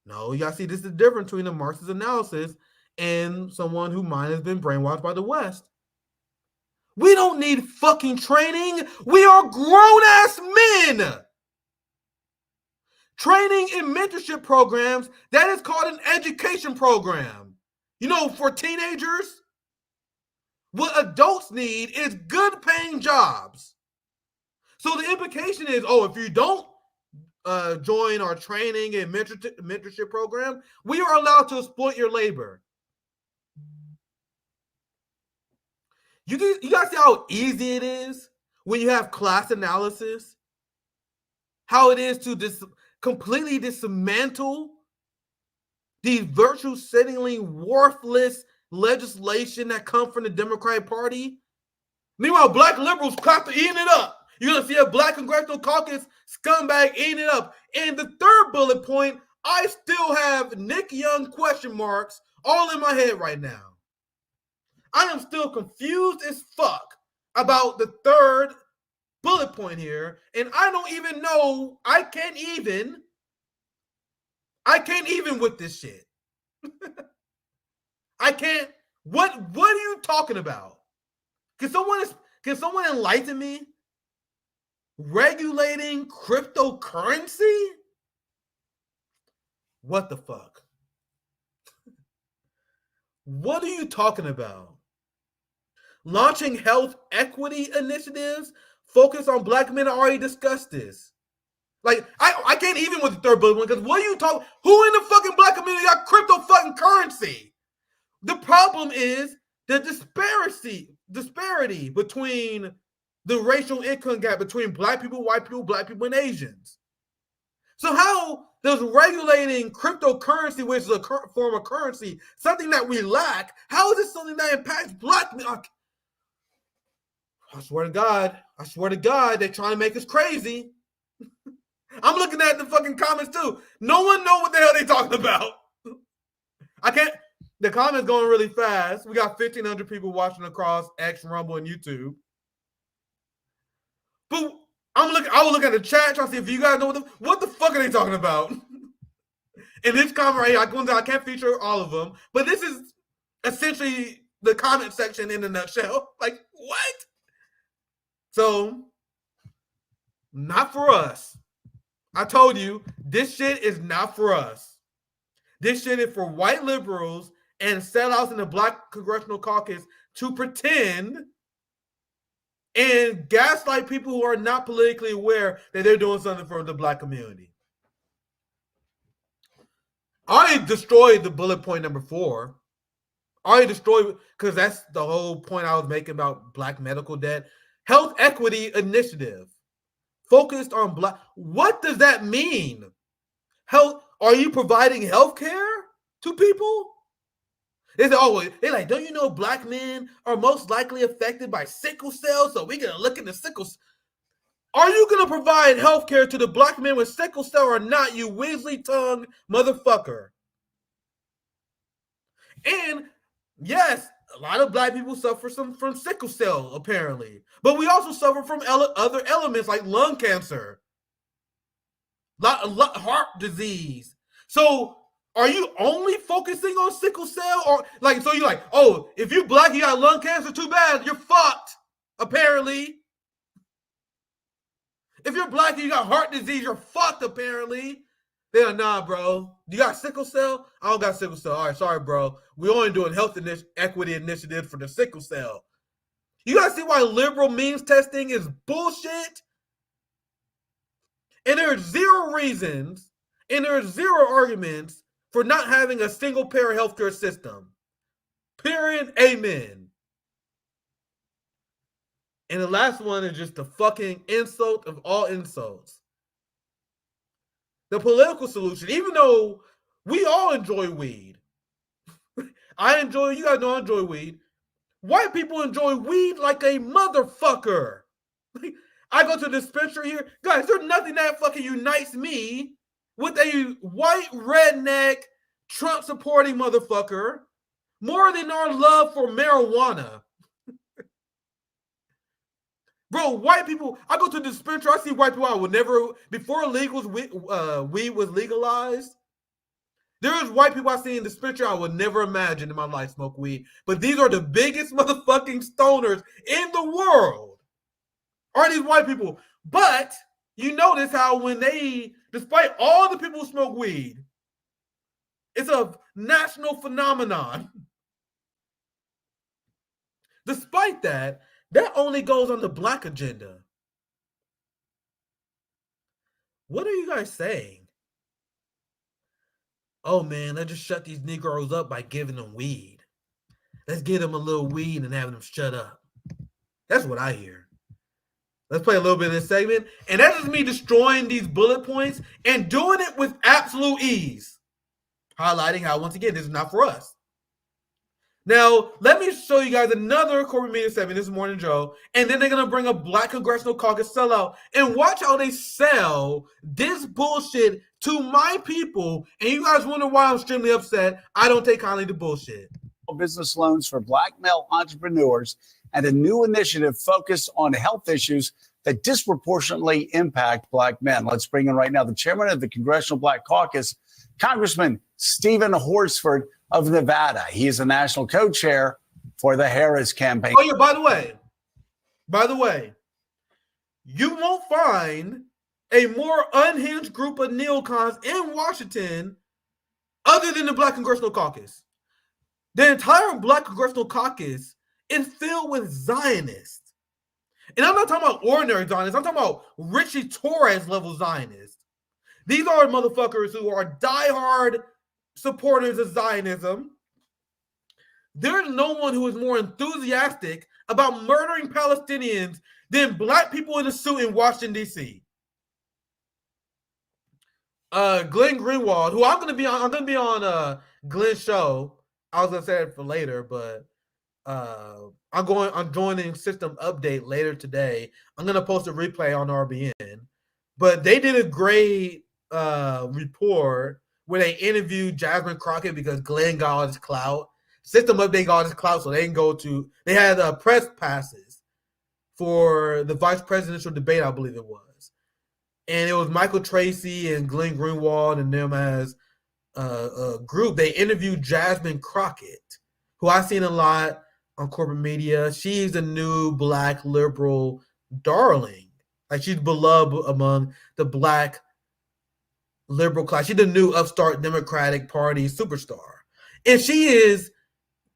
No, you guys see this is the difference between the Marxist analysis and someone whose mind has been brainwashed by the West. We don't need fucking training. We are grown-ass men. Training and mentorship programs, that is called an education program. You know, for teenagers, what adults need is good paying jobs. So the implication is, if you don't join our training and mentorship program, we are allowed to exploit your labor. You guys see how easy it is when you have class analysis? How it is to completely dismantle these virtue-signaling, worthless legislation that come from the Democratic Party. Meanwhile, black liberals eating it up. You're going to see a black Congressional caucus scumbag eating it up. And the third bullet point, I still have Nick Young question marks all in my head right now. I am still confused as fuck about the third bullet point here, and I don't even know. I can't even with this shit. I can't. What are you talking about? Can someone enlighten me? Regulating cryptocurrency? What the fuck? What are you talking about? Launching health equity initiatives focused on black men. I already discussed this. Like, I can't even with the third bullet one, because what are you talking? Who in the fucking black community got crypto fucking currency? The problem is the disparity between the racial income gap between black people, white people, and Asians. So how does regulating cryptocurrency, which is a form of currency, something that we lack, how is this something that impacts black men? I swear to God, they're trying to make us crazy. I'm looking at the fucking comments too. No one knows what the hell they're talking about. I can't. The comments going really fast. We got 1,500 people watching across X, Rumble, and YouTube. But I will look at the chat, try to see if you guys know what the fuck are they talking about. In this comment right here, I can't feature all of them, but this is essentially the comment section in a nutshell. Like, what? So, not for us. I told you, this shit is not for us. This shit is for white liberals and sellouts in the black Congressional caucus to pretend and gaslight people who are not politically aware that they're doing something for the black community. I destroyed the bullet point number 4. I destroyed, because that's the whole point I was making about black medical debt. Health equity initiative focused on black. What does that mean? Health? Are you providing health care to people? They're like, don't you know black men are most likely affected by sickle cell? So we're gonna look into sickle. Are you gonna provide health care to the black men with sickle cell or not? You Weasley-tongued motherfucker. And yes, a lot of black people suffer from sickle cell, apparently. But we also suffer from other elements like lung cancer, heart disease. So are you only focusing on sickle cell? Or like, so you're like, if you're black, you got lung cancer, too bad, you're fucked, apparently. If you're black and you got heart disease, you're fucked, apparently. They're like, nah, bro. You got sickle cell? I don't got sickle cell. All right, sorry, bro. We're only doing health equity initiatives for the sickle cell. You guys see why liberal means testing is bullshit? And there are 0 reasons, and there are 0 arguments for not having a single-payer healthcare system. Period. Amen. And the last one is just the fucking insult of all insults. The political solution, even though we all enjoy weed. You guys know I enjoy weed. White people enjoy weed like a motherfucker. I go to the dispensary here. Guys, there's nothing that fucking unites me with a white redneck Trump supporting motherfucker more than our love for marijuana. Bro, white people, I go to the dispensary, I see white people I would never, before weed was legalized, There's white people I see in the dispensary I would never imagine in my life smoke weed. But these are the biggest motherfucking stoners in the world. Are these white people? But you notice how when they, despite all the people who smoke weed, it's a national phenomenon. Despite that, that only goes on the black agenda. What are you guys saying? Oh man, let's just shut these Negroes up by giving them weed. Let's give them a little weed and have them shut up. That's what I hear. Let's play a little bit of this segment. And that's just me destroying these bullet points and doing it with absolute ease. Highlighting how, once again, this is not for us. Now, let me show you guys another corporate media segment this morning, Joe. And then they're going to bring a Black Congressional Caucus sellout and watch how they sell this bullshit to my people. And you guys wonder why I'm extremely upset. I don't take kindly to bullshit. Business loans for Black male entrepreneurs and a new initiative focused on health issues that disproportionately impact Black men. Let's bring in right now the chairman of the Congressional Black Caucus, Congressman Stephen Horsford of Nevada. He is a national co-chair for the Harris campaign. Oh, yeah, by the way, you won't find a more unhinged group of neocons in Washington other than the Black Congressional Caucus. The entire Black Congressional Caucus is filled with Zionists. And I'm not talking about ordinary Zionists. I'm talking about Richie Torres level Zionists. These are motherfuckers who are diehard supporters of Zionism. There's no one who is more enthusiastic about murdering Palestinians than Black people in a suit in Washington, D.C. Glenn Greenwald, who I'm gonna be on Glenn's show. I was gonna say it for later, but I'm joining System Update later today. I'm gonna post a replay on RBN. But they did a great report where they interviewed Jasmine Crockett because Glenn got all his clout. System Update got all his clout, so they can go to. They had press passes for the vice presidential debate, I believe it was, and it was Michael Tracy and Glenn Greenwald and them as a group. They interviewed Jasmine Crockett, who I've seen a lot on corporate media. She's a new Black liberal darling. Like, she's beloved among the Black liberal class. She's the new upstart Democratic Party superstar. And she is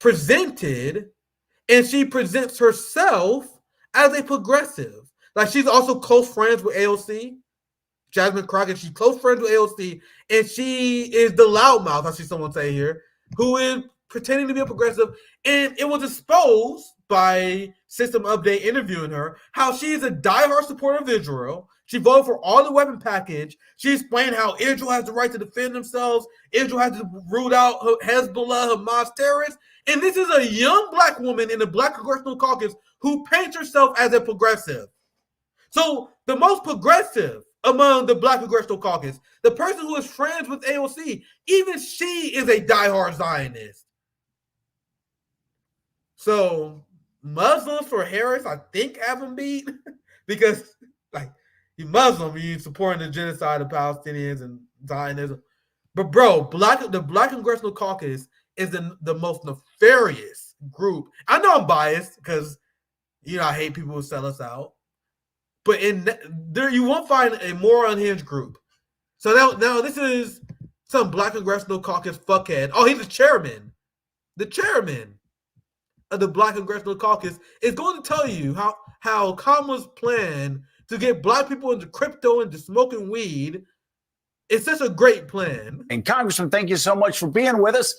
presented, and she presents herself as a progressive. Like, she's also close friends with AOC. Jasmine Crockett, she's close friends with AOC, and she is the loudmouth, I see someone say here, who is pretending to be a progressive. And it was exposed by System Update interviewing her how she is a diehard supporter of Israel. She voted for all the weapon package. She explained how Israel has the right to defend themselves. Israel has to root out Hezbollah, Hamas terrorists. And this is a young Black woman in the Black Congressional Caucus who paints herself as a progressive. So the most progressive among the Black Congressional Caucus, the person who is friends with AOC, even she is a diehard Zionist. So Muslims for Harris, I think, have him beat because, like, you Muslim, you supporting the genocide of Palestinians and Zionism. But bro, the Black Congressional Caucus is the most nefarious group. I know I'm biased because, I hate people who sell us out. But there, you won't find a more unhinged group. So now this is some Black Congressional Caucus fuckhead. Oh, he's the chairman. The chairman of the Black Congressional Caucus is going to tell you how Kamala's plan to get Black people into crypto and to smoking weed is such a great plan. And Congressman, thank you so much for being with us.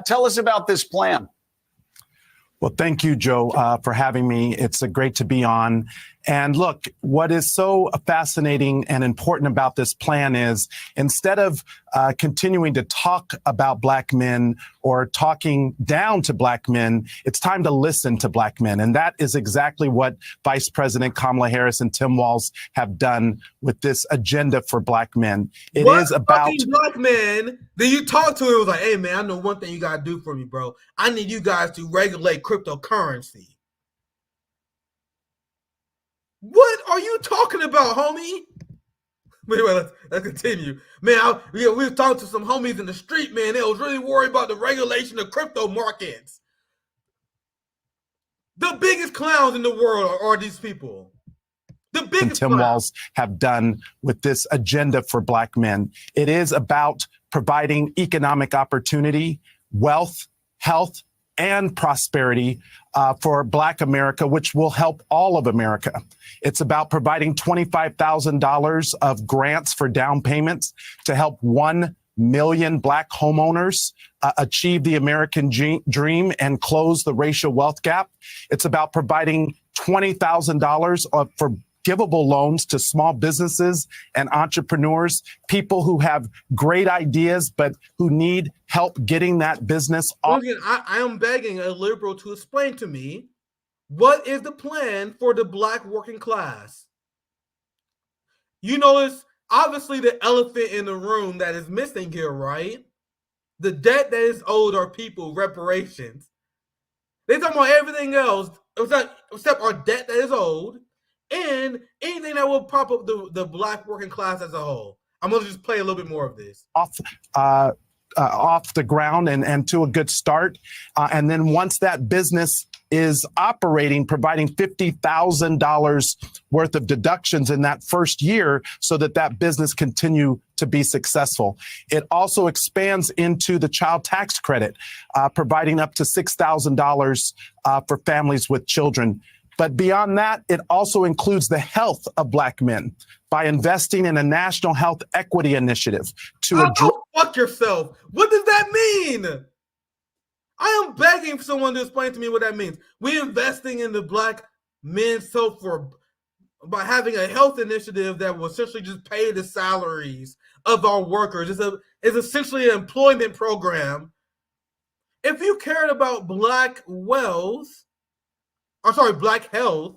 Tell us about this plan. Well, thank you, Joe, for having me. It's great to be on. And look, what is so fascinating and important about this plan is instead of continuing to talk about Black men or talking down to Black men, it's time to listen to Black men. And that is exactly what Vice President Kamala Harris and Tim Walz have done with this agenda for Black men. It is about Black men. Then you talk to him, it was like, hey, man, I know one thing you got to do for me, bro. I need you guys to regulate cryptocurrency. What are you talking about, homie? Anyway, let's continue. Man, we were talking to some homies in the street, man. They was really worried about the regulation of crypto markets. The biggest clowns in the world are these people. The biggest Tim Walz have done with this agenda for Black men. It is about providing economic opportunity, wealth, health, and prosperity for Black America, which will help all of America. It's about providing $25,000 of grants for down payments to help 1 million Black homeowners achieve the American dream and close the racial wealth gap. It's about providing $20,000 for givable loans to small businesses and entrepreneurs, people who have great ideas but who need help getting that business off. Again, I am begging a liberal to explain to me what is the plan for the Black working class. You notice, obviously, the elephant in the room that is missing here, right? The debt that is owed our people, reparations. They're talking about everything else except our debt that is owed and anything that will prop up the Black working class as a whole. I'm going to just play a little bit more of this. Off the ground and to a good start. And then once that business is operating, providing $50,000 worth of deductions in that first year so that business continue to be successful. It also expands into the child tax credit, providing up to $6,000 for families with children. But beyond that, it also includes the health of Black men by investing in a national health equity initiative to address. Fuck yourself. What does that mean? I am begging for someone to explain to me what that means. We're investing in the Black men's health by having a health initiative that will essentially just pay the salaries of our workers. It's essentially an employment program. If you cared about Black wealth, Black health,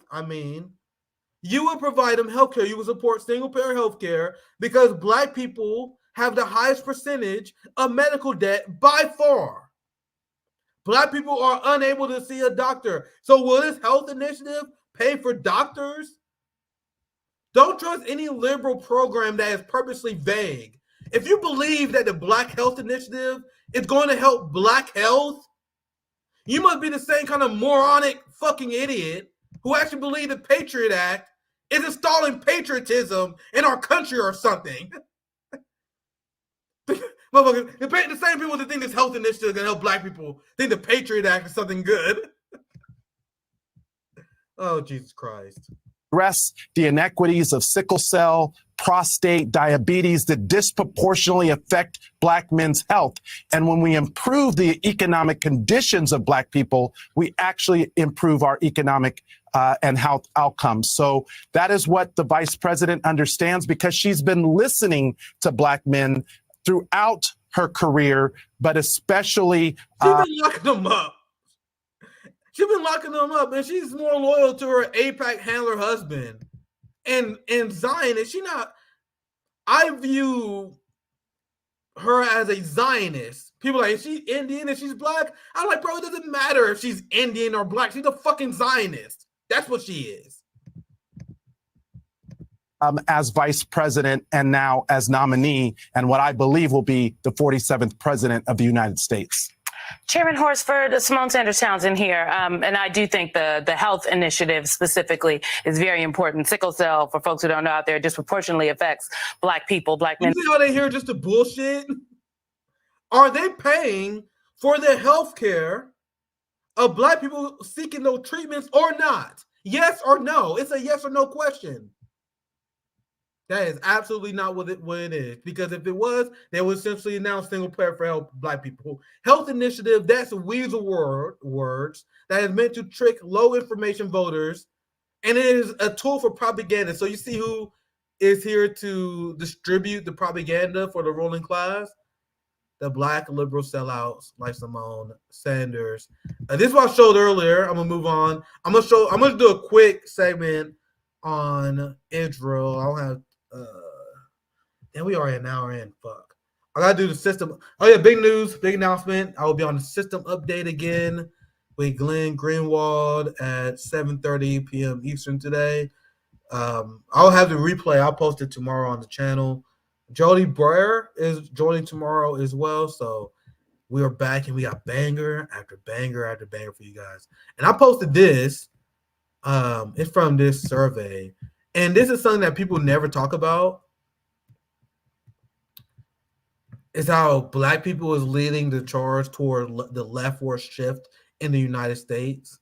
you would provide them health care. You would support single-payer health care because Black people have the highest percentage of medical debt by far. Black people are unable to see a doctor. So will this health initiative pay for doctors? Don't trust any liberal program that is purposely vague. If you believe that the Black Health Initiative is going to help Black health, you must be the same kind of moronic fucking idiot who actually believe the Patriot Act is installing patriotism in our country or something. The same people that think this health initiative is going to help Black people think the Patriot Act is something good. Oh, Jesus Christ. Address the inequities of sickle cell, prostate, diabetes that disproportionately affect Black men's health. And when we improve the economic conditions of Black people, we actually improve our economic and health outcomes. So that is what the vice president understands because she's been listening to Black men throughout her career, but especially she's been locking them up. She's been locking them up, and she's more loyal to her AIPAC handler husband. And Zionist, I view her as a Zionist. People are like, is she Indian and she's Black? I'm like, bro, it doesn't matter if she's Indian or Black. She's a fucking Zionist. That's what she is. As vice president and now as nominee, and what I believe will be the 47th president of the United States. Chairman Horsford, Simone Sanders Townsend here, and I do think the health initiative specifically is very important. Sickle cell, for folks who don't know out there, disproportionately affects Black people, Black men. You see how they hear just the bullshit? Are they paying for the health care of Black people seeking those treatments or not? Yes or no? It's a yes or no question. That is absolutely not what it is. Because if it was, they would essentially announce single payer for help Black people. Health initiative, that's weasel words that is meant to trick low information voters. And it is a tool for propaganda. So you see who is here to distribute the propaganda for the ruling class? The Black liberal sellouts like Simone Sanders. This is what I showed earlier. I'm gonna move on. I'm gonna do a quick segment on Israel. I don't have and we are an hour in. Fuck. I gotta do the system. Oh yeah, big news, big announcement. I will be on the system update again with Glenn Greenwald at 7:30 p.m. Eastern today. I'll have the replay. I'll post it tomorrow on the channel. Jody Breyer is joining tomorrow as well. So we are back and we got banger after banger after banger for you guys. And I posted this. It's from this survey. And this is something that people never talk about. Is how Black people is leading the charge toward the leftward shift in the United States.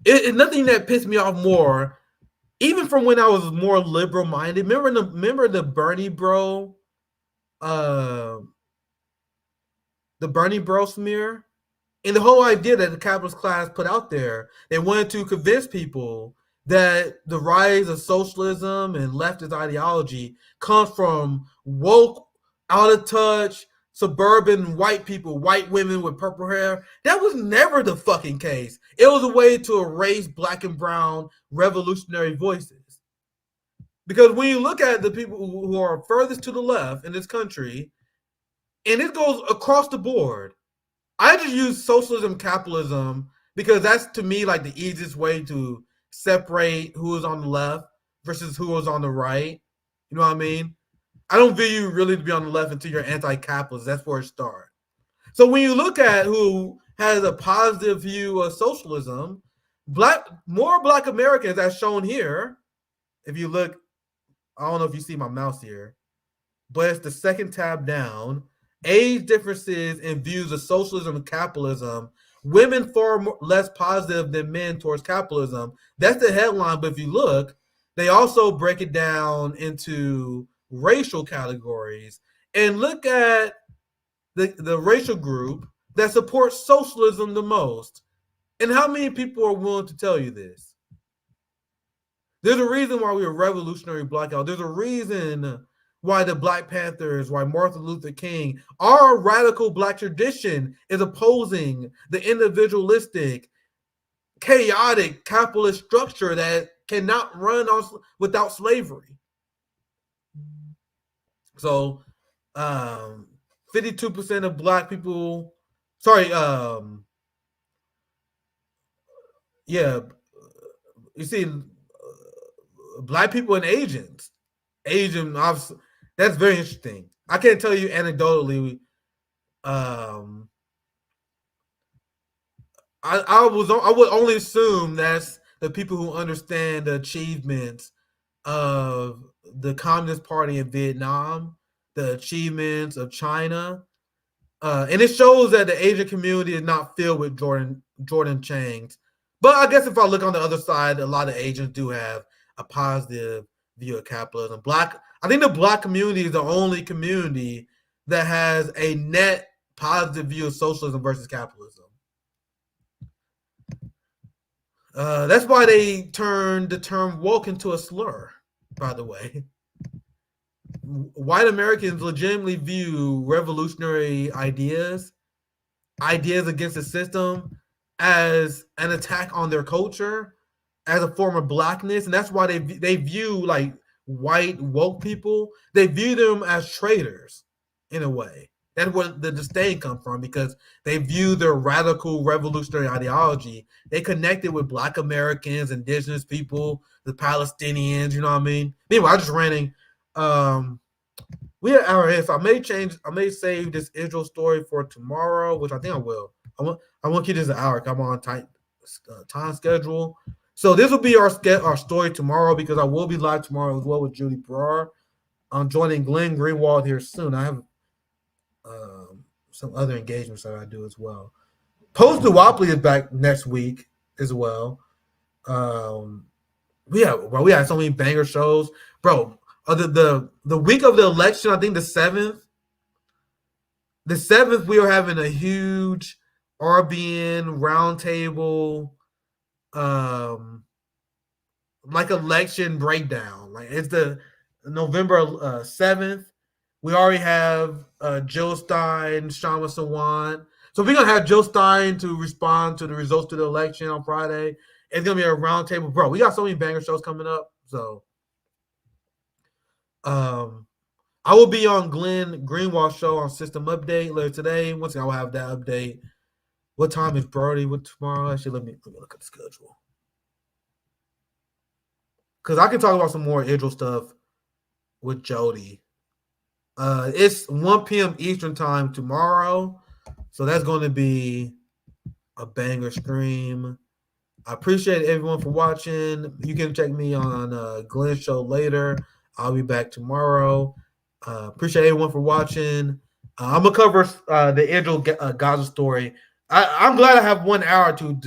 It's nothing that pissed me off more, even from when I was more liberal minded. Remember the Bernie bro, the Bernie bro smear, and the whole idea that the capitalist class put out there. They wanted to convince people that the rise of socialism and leftist ideology comes from woke, out of touch, suburban white people, white women with purple hair. That was never the fucking case. It was a way to erase Black and brown revolutionary voices. Because when you look at the people who are furthest to the left in this country, and it goes across the board, I just use socialism, capitalism, because that's to me like the easiest way to separate who is on the left versus who is on the right. You know what I mean? I don't view you really to be on the left until you're anti-capitalist. That's where it starts. So when you look at who has a positive view of socialism, more Black Americans, as shown here, if you look, I don't know if you see my mouse here, but it's the second tab down, age differences in views of socialism and capitalism, women far less positive than men towards capitalism. That's the headline, but if you look, they also break it down into racial categories, and look at the racial group that supports socialism the most. And how many people are willing to tell you this? There's a reason why we are revolutionary blackout. There's a reason why the Black Panthers, why Martin Luther King, our radical Black tradition is opposing the individualistic, chaotic capitalist structure that cannot run without slavery. So 52% of Black people, you see Black people and Asians. That's very interesting. I can't tell you anecdotally. I would only assume that's the people who understand the achievements of the Communist Party in Vietnam, the achievements of China, and it shows that the Asian community is not filled with Jordan Changs. But I guess if I look on the other side, a lot of Asians do have a positive view of capitalism. I think the Black community is the only community that has a net positive view of socialism versus capitalism. That's why they turned the term woke into a slur, by the way. White Americans legitimately view revolutionary ideas against the system, as an attack on their culture, as a form of Blackness. And that's why they view like white woke people, they view them as traitors in a way. That's where the disdain comes from, because they view their radical revolutionary ideology. They connected with Black Americans, indigenous people, the Palestinians, you know what I mean? Anyway, I just ranting. We had an hour ahead, so I may save this Israel story for tomorrow, which I think I will. I want to keep this an hour. I'm on tight time schedule. So this will be our story tomorrow, because I will be live tomorrow as well with Judy Brar. I'm joining Glenn Greenwald here soon. I have some other engagements that I do as well. Post Duopoly is back next week as well. We had so many banger shows, bro. The week of the election, I think the 7th. The 7th, we are having a huge RBN roundtable, like election breakdown. Like it's the November 7th. We already have Jill Stein, Shama Sawant. So we're gonna have Jill Stein to respond to the results to the election on Friday. It's gonna be a roundtable, bro. We got so many banger shows coming up. So I will be on Glenn Greenwald show on System Update later today. Once I will have that update. What time is Brody with tomorrow? Actually, let me look at the schedule. because I can talk about some more Israel stuff with Jody. It's 1 p.m. Eastern time tomorrow, so that's going to be a banger stream. I appreciate everyone for watching. You can check me on Glenn's show later. I'll be back tomorrow. Appreciate everyone for watching. I'm gonna cover the Israel Gaza story. I'm glad I have 1 hour to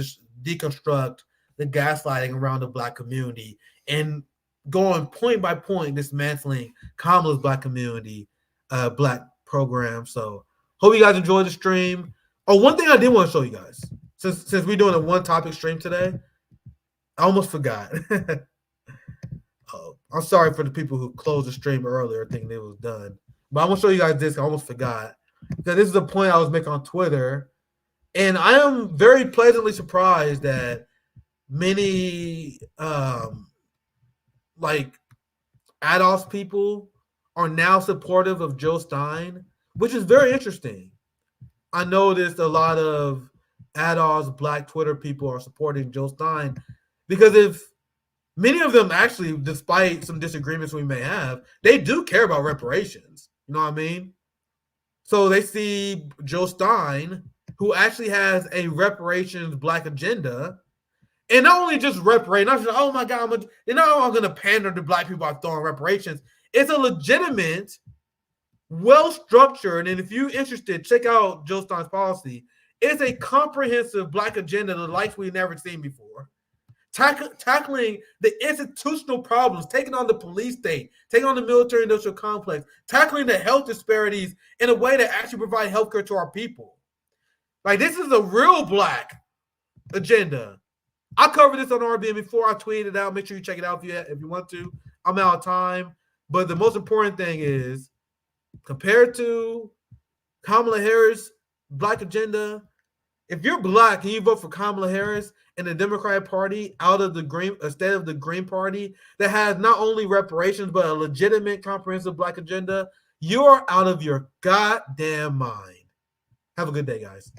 deconstruct the gaslighting around the Black community and going point by point dismantling Kamala's Black community, Black program. So hope you guys enjoyed the stream. Oh, one thing I did want to show you guys, since we're doing a one topic stream today, I almost forgot. I'm sorry for the people who closed the stream earlier thinking it was done. But I'm going to show you guys this. I almost forgot. Because this is a point I was making on Twitter. And I am very pleasantly surprised that many ADOS people are now supportive of Joe Stein, which is very interesting. I noticed a lot of ADOS Black Twitter people are supporting Joe Stein because if many of them actually, despite some disagreements we may have, they do care about reparations. You know what I mean? So they see Joe Stein, who actually has a reparations Black agenda, and not only just reparations, not just, oh my God, I'm going to pander to Black people by throwing reparations. It's a legitimate, well-structured, and if you're interested, check out Joe Stein's policy. It's a comprehensive Black agenda, the likes we've never seen before. Tackling the institutional problems, taking on the police state, taking on the military-industrial complex, tackling the health disparities in a way that actually provide healthcare to our people. Like, this is a real Black agenda. I covered this on RBN before. I tweeted it out. Make sure you check it out if you want to. I'm out of time. But the most important thing is, compared to Kamala Harris' Black agenda, if you're Black and you vote for Kamala Harris and the Democratic Party instead of the Green Party that has not only reparations but a legitimate, comprehensive Black agenda, you're out of your goddamn mind. Have a good day, guys.